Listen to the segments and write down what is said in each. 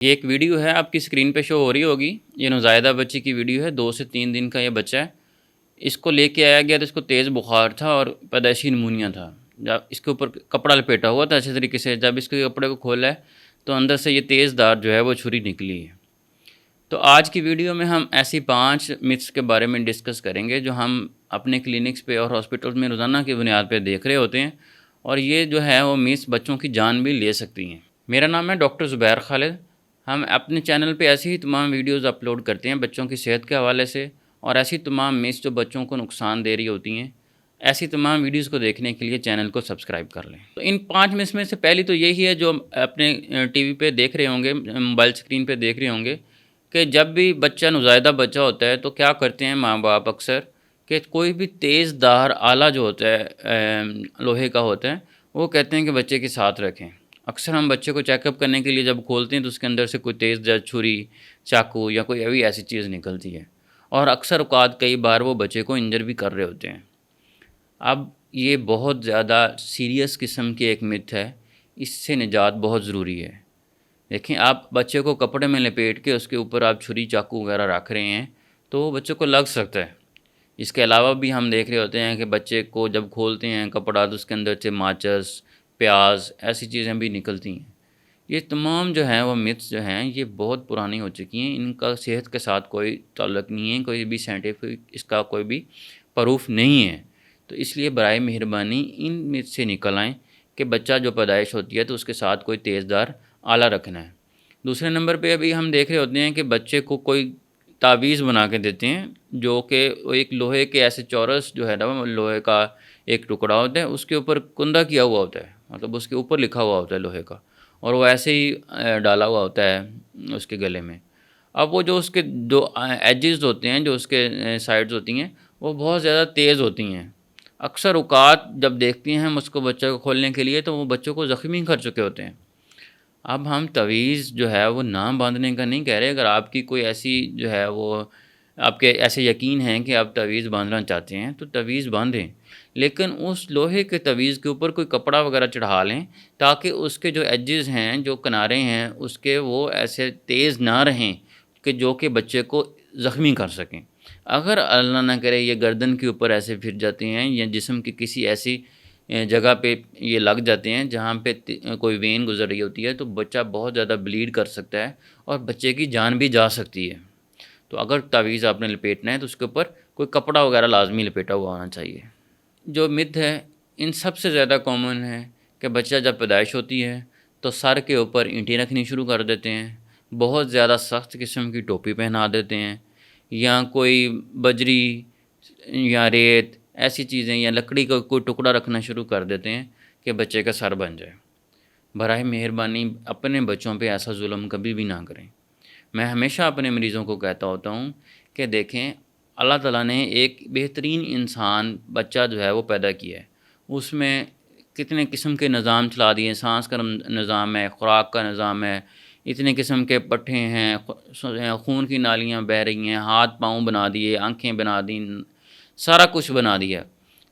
یہ ایک ویڈیو ہے آپ کی اسکرین پہ شو ہو رہی ہوگی. یہ نوزائیدہ بچی کی ویڈیو ہے. 2 سے 3 دن کا یہ بچہ ہے. اس کو لے کے آیا گیا تو اس کو تیز بخار تھا اور پیدائشی نمونیا تھا. جب اس کے اوپر کپڑا لپیٹا ہوا تھا اچھے طریقے سے, جب اس کے کپڑے کو کھولا ہے تو اندر سے یہ تیز دھار جو ہے وہ چھری نکلی ہے. تو آج کی ویڈیو میں ہم ایسی 5 متس کے بارے میں ڈسکس کریں گے جو ہم اپنے کلینکس پہ اور ہاسپٹلس میں روزانہ کی بنیاد پہ دیکھ رہے ہوتے ہیں, اور یہ جو ہے وہ متس بچوں کی جان بھی لے سکتی ہیں. میرا نام ہے ڈاکٹر زبیر خالد. ہم اپنے چینل پہ ایسی ہی تمام ویڈیوز اپلوڈ کرتے ہیں بچوں کی صحت کے حوالے سے, اور ایسی تمام متس جو بچوں کو نقصان دے رہی ہوتی ہیں. ایسی تمام ویڈیوز کو دیکھنے کے لیے چینل کو سبسکرائب کر لیں. تو ان 5 متس میں سے پہلی تو یہی ہے جو اپنے ٹی وی پہ دیکھ رہے ہوں گے, موبائل اسکرین پہ دیکھ رہے ہوں گے, کہ جب بھی بچہ نوزائیدہ بچہ ہوتا ہے تو کیا کرتے ہیں ماں باپ اکثر, کہ کوئی بھی تیز دھار آلہ جو ہوتا ہے لوہے کا ہوتا ہے وہ کہتے ہیں کہ بچے کے ساتھ رکھیں. اکثر ہم بچے کو چیک اپ کرنے کے لیے جب کھولتے ہیں تو اس کے اندر سے کوئی تیز چھری, چاقو یا کوئی ابھی ایسی چیز نکلتی ہے, اور اکثر اوقات کئی بار وہ بچے کو انجر بھی کر رہے ہوتے ہیں. اب یہ بہت زیادہ سیریس قسم کی ایک متھ ہے, اس سے نجات بہت ضروری ہے. دیکھیں, آپ بچے کو کپڑے میں لپیٹ کے اس کے اوپر آپ چھری چاقو وغیرہ رکھ رہے ہیں تو وہ بچے کو لگ سکتا ہے. اس کے علاوہ بھی ہم دیکھ رہے ہوتے ہیں کہ بچے کو جب کھولتے ہیں کپڑا تو اس کے اندر سے ماچس, پیاز, ایسی چیزیں بھی نکلتی ہیں. یہ تمام جو ہیں وہ متس جو ہیں یہ بہت پرانی ہو چکی ہیں. ان کا صحت کے ساتھ کوئی تعلق نہیں ہے, کوئی بھی سائنٹیفک اس کا کوئی بھی پروف نہیں ہے. تو اس لیے برائے مہربانی ان متس سے نکل آئیں کہ بچہ جو پیدائش ہوتی ہے تو اس کے ساتھ کوئی تیز دھار آلہ رکھنا ہے. دوسرے نمبر پہ ابھی ہم دیکھ رہے ہوتے ہیں کہ بچے کو کوئی تعویذ بنا کے دیتے ہیں جو کہ ایک لوہے کے ایسے چورس جو ہے نا, لوہے کا ایک ٹکڑا ہوتا ہے, اس کے اوپر کندہ کیا ہوا ہوتا ہے, مطلب اس کے اوپر لکھا ہوا ہوتا ہے لوہے کا, اور وہ ایسے ہی ڈالا ہوا ہوتا ہے اس کے گلے میں. اب وہ جو اس کے دو ایجز ہوتے ہیں, جو اس کے سائڈز ہوتی ہیں, وہ بہت زیادہ تیز ہوتی ہیں. اکثر اوقات جب دیکھتے ہیں ہم اس کو بچے کو کھولنے کے لیے تو وہ بچوں کو زخمی کر چکے ہوتے ہیں. اب ہم تعویذ جو ہے وہ نہ باندھنے کا نہیں کہہ رہے. اگر آپ کی کوئی ایسی جو ہے وہ آپ کے ایسے یقین ہیں کہ آپ تعویذ باندھنا چاہتے ہیں تو تعویذ باندھیں, لیکن اس لوہے کے تعویذ کے اوپر کوئی کپڑا وغیرہ چڑھا لیں تاکہ اس کے جو ایجز ہیں, جو کنارے ہیں اس کے, وہ ایسے تیز نہ رہیں کہ جو کہ بچے کو زخمی کر سکیں. اگر اللہ نہ کرے یہ گردن کے اوپر ایسے پھر جاتے ہیں یا جسم کی کسی ایسی جگہ پہ یہ لگ جاتے ہیں جہاں پہ کوئی وین گزر رہی ہوتی ہے تو بچہ بہت زیادہ بلیڈ کر سکتا ہے اور بچے کی جان بھی جا سکتی ہے. تو اگر تعویذ آپ نے لپیٹنا ہے تو اس کے اوپر کوئی کپڑا وغیرہ لازمی لپیٹا ہوا ہونا چاہیے. جو متھ ہے ان سب سے زیادہ کامن ہے کہ بچہ جب پیدائش ہوتی ہے تو سر کے اوپر اینٹیں رکھنی شروع کر دیتے ہیں, بہت زیادہ سخت قسم کی ٹوپی پہنا دیتے ہیں, یا کوئی بجری یا ریت ایسی چیزیں یا لکڑی کا کوئی ٹکڑا رکھنا شروع کر دیتے ہیں کہ بچے کا سر بن جائے. براہ مہربانی اپنے بچوں پہ ایسا ظلم کبھی بھی نہ کریں. میں ہمیشہ اپنے مریضوں کو کہتا ہوتا ہوں کہ دیکھیں, اللہ تعالیٰ نے ایک بہترین انسان بچہ جو ہے وہ پیدا کیا ہے, اس میں کتنے قسم کے نظام چلا دیے, سانس کا نظام ہے, خوراک کا نظام ہے, اتنے قسم کے پٹھے ہیں, خون کی نالیاں بہہ رہی ہیں, ہاتھ پاؤں بنا دیے, آنکھیں بنا دیں, سارا کچھ بنا دیا.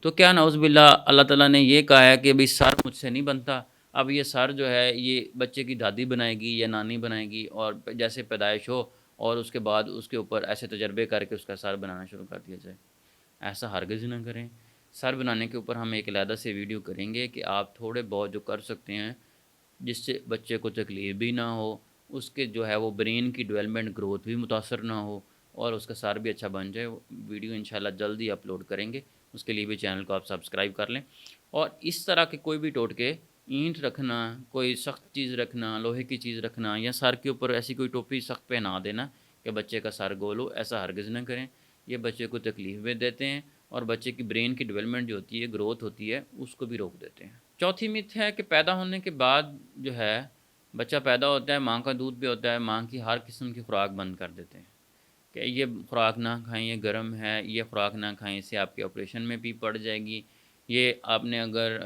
تو کیا نعوذ باللہ اللہ تعالیٰ نے یہ کہا ہے کہ بھئی سر مجھ سے نہیں بنتا, اب یہ سر جو ہے یہ بچے کی دادی بنائے گی یا نانی بنائے گی, اور جیسے پیدائش ہو اور اس کے بعد اس کے اوپر ایسے تجربے کر کے اس کا سر بنانا شروع کر دیا جائے. ایسا ہرگز نہ کریں. سر بنانے کے اوپر ہم ایک علیحدہ سے ویڈیو کریں گے کہ آپ تھوڑے بہت جو کر سکتے ہیں جس سے بچے کو تکلیف بھی نہ ہو, اس کے جو ہے وہ برین کی ڈیولپمنٹ گروتھ بھی متاثر نہ ہو, اور اس کا سر بھی اچھا بن جائے. ویڈیو انشاءاللہ جلدی اپلوڈ کریں گے, اس کے لیے بھی چینل کو آپ سبسکرائب کر لیں. اور اس طرح کے کوئی بھی ٹوٹکے, اینٹ رکھنا, کوئی سخت چیز رکھنا, لوہے کی چیز رکھنا, یا سر کے اوپر ایسی کوئی ٹوپی سخت پہنا دینا کہ بچے کا سر گول ہو, ایسا ہرگز نہ کریں. یہ بچے کو تکلیف بھی دیتے ہیں اور بچے کی برین کی ڈیولپمنٹ جو ہوتی ہے, گروتھ ہوتی ہے, اس کو بھی روک دیتے ہیں. چوتھی متھ ہے کہ پیدا ہونے کے بعد جو ہے بچہ پیدا ہوتا ہے, ماں کا دودھ بھی ہوتا ہے, ماں کی ہر قسم کی خوراک بند کر دیتے ہیں کہ یہ خوراک نہ کھائیں, یہ گرم ہے, یہ خوراک نہ کھائیں, اس سے آپ کے آپریشن میں بھی پڑ جائے گی, یہ آپ نے اگر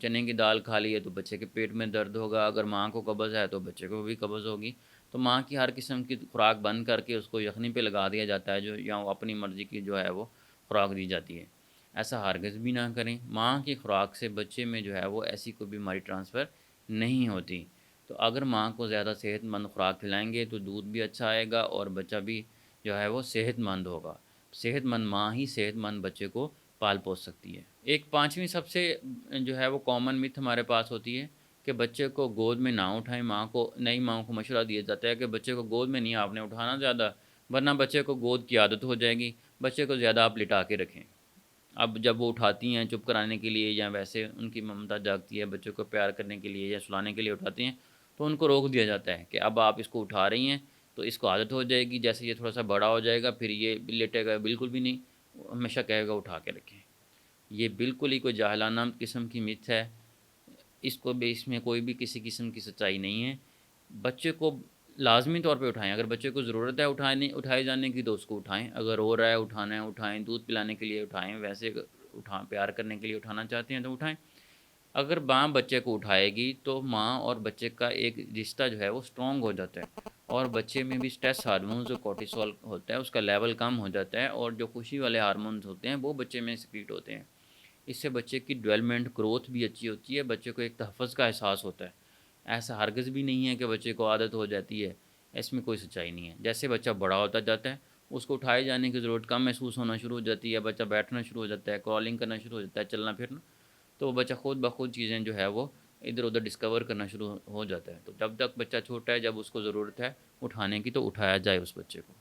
چنے کی دال کھا لی ہے تو بچے کے پیٹ میں درد ہوگا, اگر ماں کو قبض ہے تو بچے کو بھی قبض ہوگی. تو ماں کی ہر قسم کی خوراک بند کر کے اس کو یخنی پہ لگا دیا جاتا ہے, جو یا وہ اپنی مرضی کی جو ہے وہ خوراک دی جاتی ہے. ایسا ہرگز بھی نہ کریں. ماں کی خوراک سے بچے میں جو ہے وہ ایسی کوئی بیماری ٹرانسفر نہیں ہوتی. تو اگر ماں کو زیادہ صحت مند خوراک کھلائیں گے تو دودھ بھی اچھا آئے گا اور بچہ بھی جو ہے وہ صحت مند ہوگا. صحت مند ماں ہی صحت مند بچے کو پال پوس سکتی ہے. ایک پانچویں سب سے جو ہے وہ کامن متھ ہمارے پاس ہوتی ہے کہ بچے کو گود میں نہ اٹھائیں. ماں کو نئی ماؤں کو مشورہ دیا جاتا ہے کہ بچے کو گود میں نہیں آپ نے اٹھانا زیادہ، ورنہ بچے کو گود کی عادت ہو جائے گی. بچے کو زیادہ آپ لٹا کے رکھیں. اب جب وہ اٹھاتی ہیں چپ کرانے کے لیے یا ویسے ان کی ممتا جاگتی ہے بچوں کو پیار کرنے کے لیے یا سلانے کے لیے اٹھاتی ہیں، تو ان کو روک دیا جاتا ہے کہ اب آپ اس کو اٹھا رہی ہیں تو اس کو عادت ہو جائے گی. جیسے یہ تھوڑا سا بڑا ہو جائے گا پھر یہ لیٹے گا بالکل بھی نہیں، ہمیشہ کہے گا اٹھا کے رکھیں. یہ بالکل ہی کوئی جاہلانہ قسم کی مت ہے. اس میں کوئی بھی کسی قسم کی سچائی نہیں ہے. بچے کو لازمی طور پہ اٹھائیں. اگر بچے کو ضرورت ہے اٹھائے جانے کی تو اس کو اٹھائیں. اگر رو رہا ہے اٹھانا ہے اٹھائیں. دودھ پلانے کے لیے اٹھائیں. ویسے پیار کرنے کے لیے اٹھانا چاہتے ہیں تو اٹھائیں. اگر ماں بچے کو اٹھائے گی تو ماں اور بچے کا ایک رشتہ جو ہے وہ اسٹرانگ ہو جاتا ہے، اور بچے میں بھی اسٹریس ہارمونز جو کورٹیسول ہوتا ہے اس کا لیول کم ہو جاتا ہے، اور جو خوشی والے ہارمونز ہوتے ہیں وہ بچے میں سیکریٹ ہوتے ہیں. اس سے بچے کی ڈیولپمنٹ گروتھ بھی اچھی ہوتی ہے. بچے کو ایک تحفظ کا احساس ہوتا ہے. ایسا ہرگز بھی نہیں ہے کہ بچے کو عادت ہو جاتی ہے. اس میں کوئی سچائی نہیں ہے. جیسے بچہ بڑا ہوتا جاتا ہے اس کو اٹھائے جانے کی ضرورت کم محسوس ہونا شروع ہو جاتی ہے. بچہ بیٹھنا شروع ہو جاتا ہے، کرالنگ کرنا شروع ہو جاتا ہے، چلنا پھرنا، تو وہ بچہ خود بخود چیزیں جو ہے وہ ادھر ادھر ڈسکور کرنا شروع ہو جاتا ہے. تو جب تک بچہ چھوٹا ہے، جب اس کو ضرورت ہے اٹھانے کی تو اٹھایا جائے اس بچے کو.